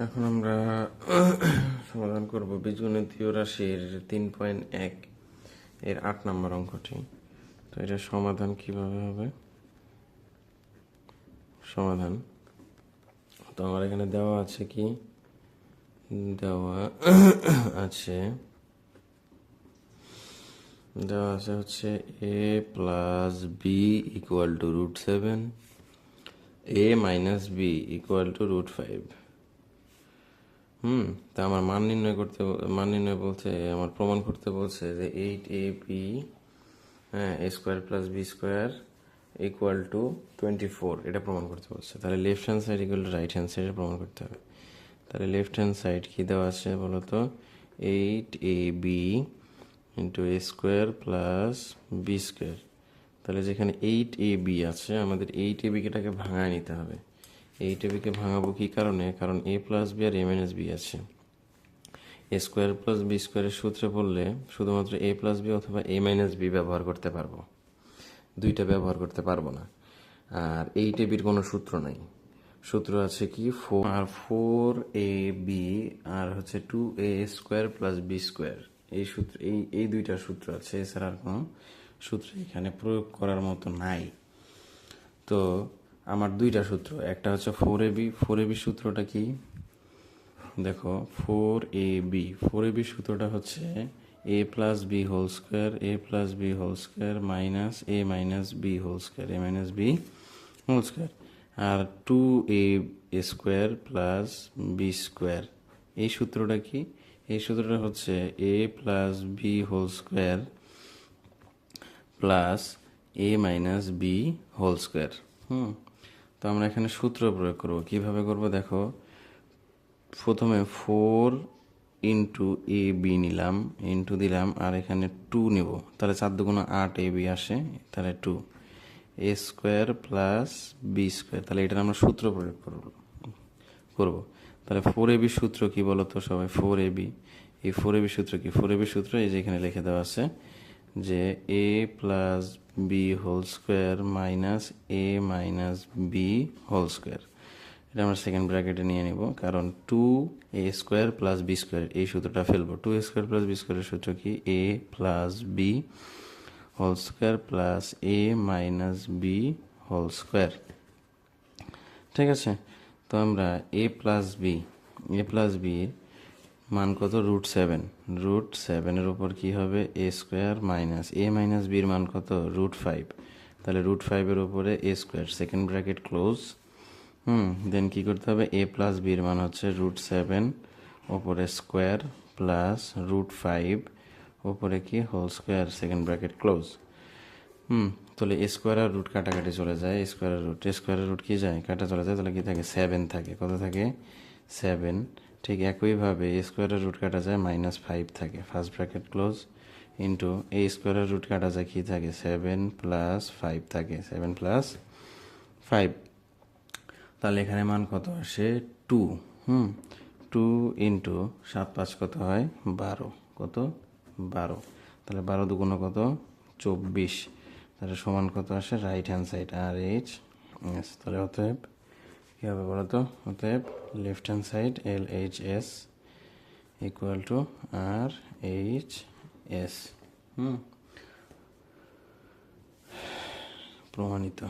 এখন আমরা সমাধান করব বীজগণিতীয় রাশির 3.1 এর 8 নম্বর অঙ্কটি। তো এটা সমাধান কিভাবে হবে? সমাধান তো আমার এখানে দেওয়া আছে কি, দেওয়া আছে হচ্ছে a plus B equal to √7, a minus B equal to √5। তা আমার মান নির্ণয় বলছে, আমার প্রমাণ করতে বলছে যে 8ab, হ্যাঁ, a square plus B square equal to 24, এটা প্রমাণ করতে বলছে। তাহলে left hand side equal to right hand সাইডে প্রমাণ করতে হবে। তাহলে লেফট হ্যান্ড সাইড কি দেওয়া আছে বলতো? 8ab ইন্টু এ স্কোয়ার প্লাস বি স্কোয়ার। তাহলে যেখানে 8ab আছে, আমাদের 8ab-টাকে ভাঙায় নিতে হবে। 8ab-কে ভাঙাবো কি কারণে? কারণ a প্লাস বি আর a মাইনাস বি আছে। এ স্কোয়ার প্লাস বি স্কোয়ারের সূত্রে পড়লে শুধুমাত্র a প্লাস বি অথবা a মাইনাস বি ব্যবহার করতে পারবো, দুইটা ব্যবহার করতে পারবো না। আর 8ab-র কোনো সূত্র নাই। সূত্র আছে কি, 4ab আর হচ্ছে 2a square plus B square. এই সূত্র, এই দুইটা সূত্র আছে, এছাড়া আর কোনো সূত্র এখানে প্রয়োগ করার মতো নাই। তো আমার দুইটা সূত্র, একটা হচ্ছে 4ab সূত্রটা কি দেখো, 4ab সূত্রটা হচ্ছে a plus B whole square, a plus B whole square minus a minus B whole square, a minus B whole square. আর 2a square plus B square, এই সূত্রটা কি? এই সূত্রটা হচ্ছে a plus B whole square plus a minus B whole square. তো আমরা এখানে সূত্র প্রয়োগ করব। কিভাবে করব দেখো, প্রথমে 4 ইন্টু এ বি নিলাম, ইন্টু দিলাম, আর এখানে 2 নেব। তাহলে 4 দুগুণে 8ab আসে, তাহলে 2 এ স্কোয়ার প্লাস বি স্কোয়ার। তাহলে এটার আমরা সূত্র প্রয়োগ করব। তাহলে 4ab সূত্র কি বলো তো সবাই? 4ab, এই 4ab সূত্র কি? 4ab সূত্র এই যে এখানে লিখে দেওয়া আছে যে a plus B whole square minus a minus B whole square. এটা আমরা সেকেন্ড ব্র্যাকেটে নিয়ে নিব, কারণ 2a square plus B square এই সূত্রটা ফেলবো। 2a স্কোয়ার প্লাস বি স্কোয়ারের সূত্র কি? a plus B whole square plus a minus B whole square. ঠিক আছে? তো আমরা a প্লাস বি মান কত? √7। √7-এর উপর কি হবে? a square minus a minus বির মান কত? √5। তাহলে √5-এর উপরে a square, second bracket close. Then কি করতে হবে? a প্লাস বির মান হচ্ছে √7 ওপরে স্কোয়ার প্লাস √5 ওপরে কি? Whole square, second bracket close. তাহলে এ স্কোয়ার আর রুট কাটাকাটি চলে যায়, স্কোয়ারের রুট কি যায়? কাটা চলে যায়। তাহলে কি থাকে? 7 থাকে। কত থাকে? 7। ঠিক একইভাবে এ স্কোয়ারের রুট কাটা যায়, -5 থাকে, ফার্স্ট ব্র্যাকেট ক্লোজ, ইন্টু এ স্কোয়ারের রুট কাটা যায়, কি থাকে? 7 প্লাস 5 থাকে, 7 প্লাস 5। তাহলে এখানে মান কত আসে? 2। 2 ইন্টু 7 5 কত হয়? 12। কত? 12। তাহলে 12 দুগুণ কত? 24। তাহলে সমান কত আসে? Right hand side RH S. তাহলে অতএব কী হবে বলো তো? অতএব left hand side LHS equal to RHS। প্রমাণিত।